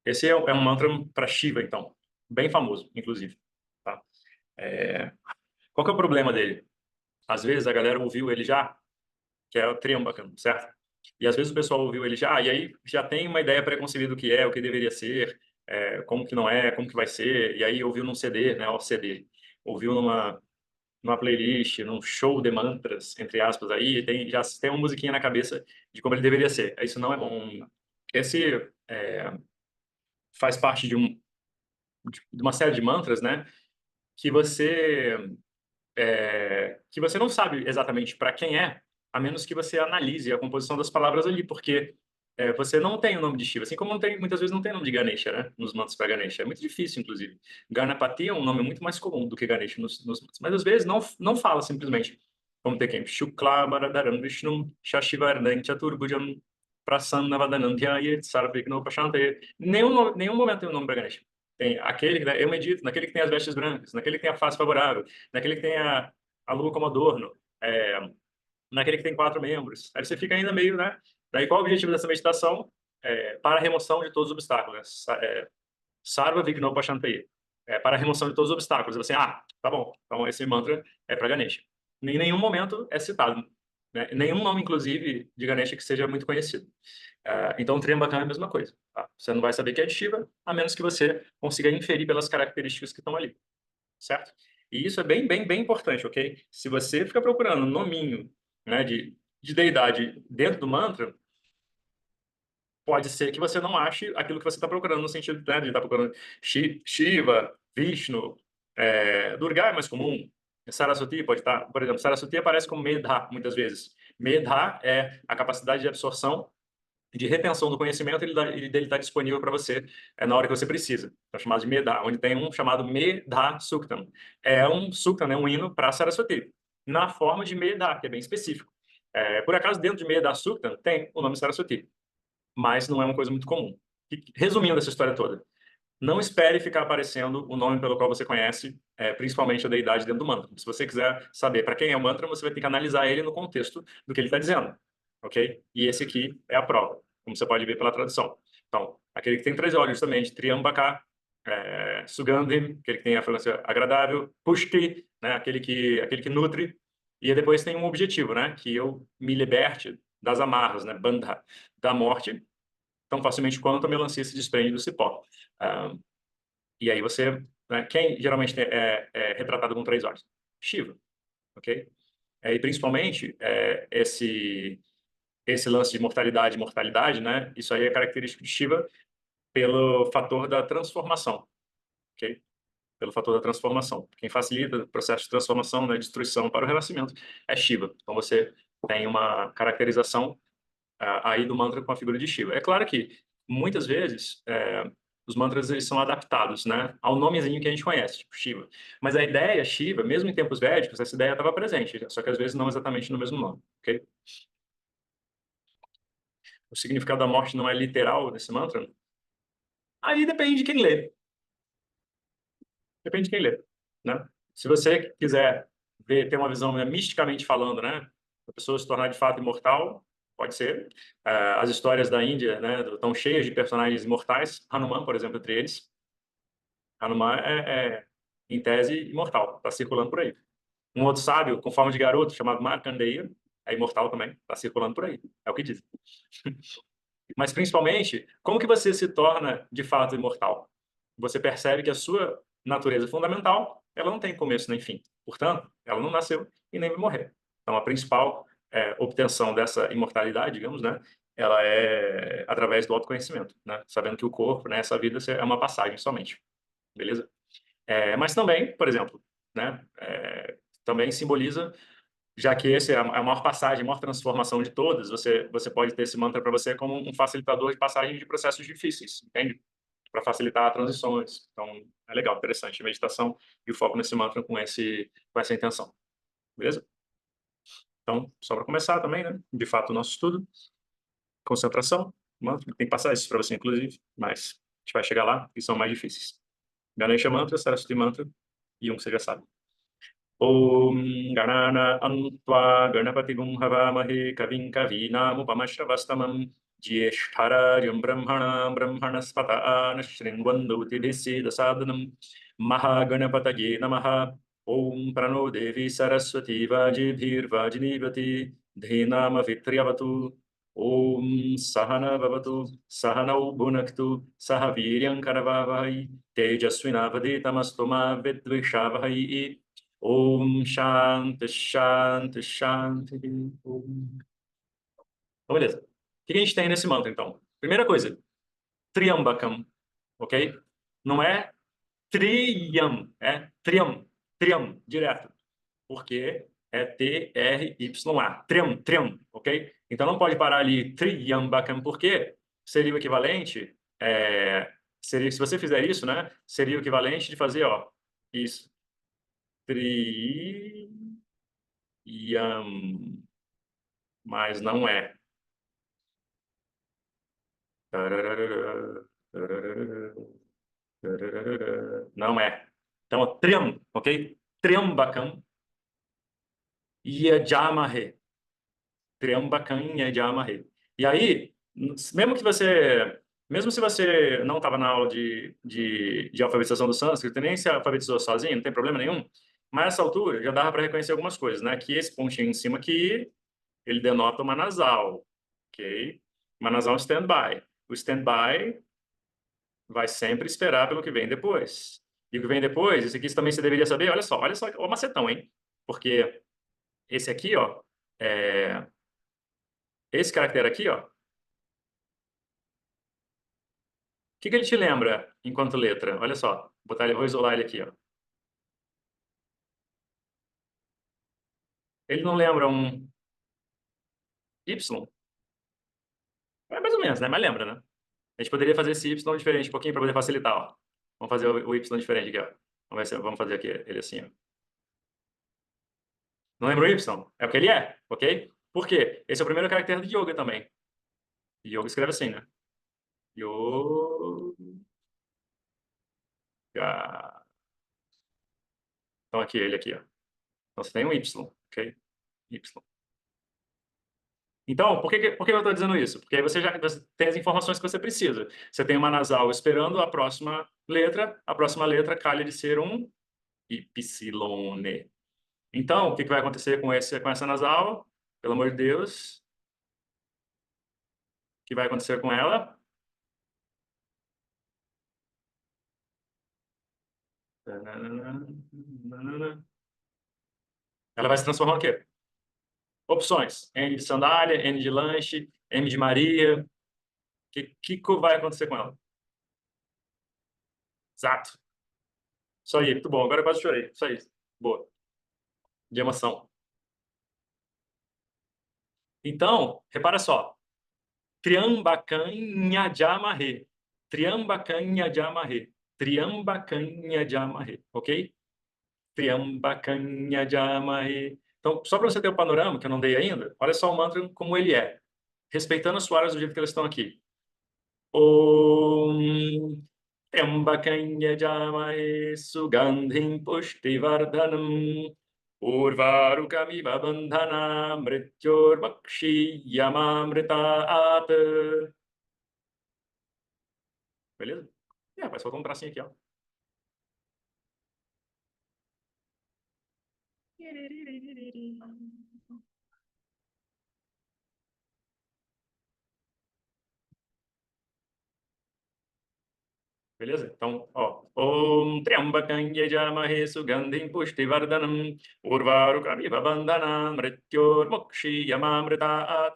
Esse é um mantra para Shiva, então. Bem famoso, inclusive. Tá? É, qual que é o problema dele? Às vezes a galera ouviu ele já, que é o Triambakam, certo? E às vezes o pessoal ouviu ele já, e aí já tem uma ideia preconcebida do que é, o que deveria ser, como que não é, como que vai ser, e aí ouviu num CD, né, o CD, ouviu numa playlist, num show de mantras, entre aspas, aí já tem uma musiquinha na cabeça de como ele deveria ser. Isso não é bom. Esse faz parte de uma série de mantras, né, que você não sabe exatamente para quem é, a menos que você analise a composição das palavras ali, porque você não tem o nome de Shiva, assim como não tem, muitas vezes não tem nome de Ganesha, né? Nos mantras para Ganesha. É muito difícil, inclusive. Ganapati é um nome muito mais comum do que Ganesha nos mantras, mas às vezes não fala simplesmente. Como tem quem? Shukla Bharadaram Vishnum Shashivarnam Chaturbhujam Prasannavadanam Dhyayet Sarvigno Pashante. Nenhum momento tem um nome para Ganesha. Tem aquele, né, eu medito, naquele que tem as vestes brancas, naquele que tem a face favorável, naquele que tem a lua como adorno, naquele que tem 4 membros. Aí você fica ainda meio, né? Daí qual é o objetivo dessa meditação? Para a remoção de todos os obstáculos, né? Sarva Vigno Pashantaye. Para a remoção de todos os obstáculos. Assim, tá bom, então esse mantra é para Ganesha. Em nenhum momento é citado, né? Nenhum nome, inclusive, de Ganesha que seja muito conhecido. Então, o Triambakam é a mesma coisa. Tá? Você não vai saber que é de Shiva, a menos que você consiga inferir pelas características que estão ali, certo? E isso é bem, bem, bem importante, ok? Se você fica procurando um nominho, né, de deidade dentro do mantra, pode ser que você não ache aquilo que você está procurando, no sentido, né, de estar procurando Shiva, Vishnu, Durga é mais comum, Saraswati pode estar, por exemplo, Saraswati aparece como Medha, muitas vezes. Medha é a capacidade de absorção, de retenção do conhecimento, ele dele está disponível para você na hora que você precisa. É chamado de Medha, onde tem um chamado Medha Suktam. É um Suktam, né, um hino para Saraswati, na forma de Medha, que é bem específico. Por acaso, dentro de Medha Suktam tem o nome Saraswati, mas não é uma coisa muito comum. E, resumindo essa história toda, não espere ficar aparecendo o nome pelo qual você conhece, principalmente a deidade dentro do mantra. Se você quiser saber para quem é o mantra, você vai ter que analisar ele no contexto do que ele está dizendo, ok? E esse aqui é a prova, como você pode ver pela tradução. Então, aquele que tem 3 olhos também, de Triambaka, Sugandhi, aquele que tem a fragrância agradável, Pushti, né, aquele que nutre, e depois tem um objetivo, né, que eu me liberte das amarras, né, bandha, da morte, tão facilmente quanto a melancia se desprende do cipó. Ah, e aí você, né, quem geralmente é retratado com 3 olhos? Shiva, ok? E principalmente esse lance de mortalidade, né? Isso aí é característico de Shiva pelo fator da transformação, ok? Pelo fator da transformação. Quem facilita o processo de transformação, da destruição para o renascimento é Shiva. Então você tem uma caracterização aí do mantra com a figura de Shiva. É claro que muitas vezes os mantras eles são adaptados, né, ao nomezinho que a gente conhece, tipo Shiva. Mas a ideia Shiva, mesmo em tempos védicos, essa ideia estava presente, só que às vezes não exatamente no mesmo nome, ok? O significado da morte não é literal nesse mantra? Aí depende de quem lê. Depende de quem lê, né? Se você quiser ter uma visão, né, misticamente falando, né, a pessoa se tornar de fato imortal, pode ser. As histórias da Índia, né, estão cheias de personagens imortais. Hanuman, por exemplo, entre eles. Hanuman em tese, imortal, está circulando por aí. Um outro sábio, com forma de garoto, chamado Markandeya, é imortal também, está circulando por aí. É o que diz. Mas, principalmente, como que você se torna, de fato, imortal? Você percebe que a sua natureza fundamental, ela não tem começo nem fim. Portanto, ela não nasceu e nem vai morrer. Então, a principal obtenção dessa imortalidade, digamos, né, ela é através do autoconhecimento, né, sabendo que o corpo, né, essa vida é uma passagem somente. Beleza? Mas também, por exemplo, né, também simboliza, já que esse é a maior passagem, a maior transformação de todas, você pode ter esse mantra para você como um facilitador de passagem de processos difíceis, entende? Para facilitar transições. Então, é legal, interessante a meditação e o foco nesse mantra com essa intenção. Beleza? Então, só para começar também, né? De fato, o nosso estudo, concentração, mantra, tem que passar isso para você, inclusive, mas a gente vai chegar lá e são mais difíceis. Ganesha Mantra, Saraswati Mantra e um que você já sabe. Om Ganana Antva Ganapati Havamahe Kavin Kavinam Upamashravastamam ज्येष्ठराजं ब्रह्मणस्पत आनशृण्वन्नोतिभिः महागणपतये नमः। ॐ प्रणो देवी सरस्वती वाजिभिर्वाजिनीवती धीनामभित्र्यवतु। ॐ सहन भवतु सहनौ भुनक्तु सह वीर्यं करवावहै तेजस्विनावधीतमस्तु मा विद्विषावहै। ॐ शांति शांति शांति। Então, beleza. O que a gente tem nesse mantra, então? Primeira coisa, Triambakam, ok? Não é Triyam, é Triam, Triam, direto. Porque é T-R-Y-A, Triam, Triam, ok? Então não pode parar ali Triambakam, porque seria o equivalente, seria, se você fizer isso, né? Seria o equivalente de fazer, ó, isso. Triyam, mas não é. Não é. Então, Triam, ok? Triambakam Yajamahe. Triambakam Yajamahe. E aí, mesmo se você não estava na aula de alfabetização do sânscrito, nem se alfabetizou sozinho, não tem problema nenhum, mas nessa altura já dava para reconhecer algumas coisas, né? Que esse pontinho em cima aqui, ele denota uma nasal, ok? Uma nasal stand-by. O stand-by vai sempre esperar pelo que vem depois. E o que vem depois, isso aqui também você deveria saber, olha só o macetão, hein? Porque esse aqui, ó, esse caractere aqui, ó, o que ele te lembra enquanto letra? Olha só, vou isolar ele aqui, ó. Ele não lembra um Y? É mais ou menos, né? Mas lembra, né? A gente poderia fazer esse Y diferente um pouquinho para poder facilitar, ó. Vamos fazer o Y diferente aqui, ó. Vamos fazer aqui ele assim, ó. Não lembra o Y? É o que ele é, ok? Por quê? Esse é o primeiro caractere de yoga também. Yoga escreve assim, né? Yoga. Então aqui, ele aqui, ó. Então você tem um Y, ok? Y. Então, por que eu estou dizendo isso? Porque aí você tem as informações que você precisa. Você tem uma nasal esperando a próxima letra calha de ser um Y. Então, o que vai acontecer com essa nasal? Pelo amor de Deus. O que vai acontecer com ela? Ela vai se transformar em quê? Opções. N de sandália, N de lanche, M de Maria. O que vai acontecer com ela? Exato. Isso aí, muito bom. Agora eu quase chorei. Isso aí. Boa. De emoção. Então, repara só. Triambakan Nyajamahe. Triambakan Nyajamahe. Triambakan Nyajamahe. Ok? Triambakan Nyajamahe. Então, só para você ter o panorama, que eu não dei ainda, olha só o mantra como ele é. Respeitando as suaras do jeito que elas estão aqui. Om Triambakan Yajamahe Sugandhim Pushtivardhanam Urvarukamiva Bandhana Mrityormakshi Yamamritaat. Beleza? Vai soltar um tracinho aqui, ó. Beleza? Então, ó. Om Triambakam Yajamahe Sugandhim Pushtivardhanam Urvarukamiva Bandhana Mrityormakshi Yamamritaat.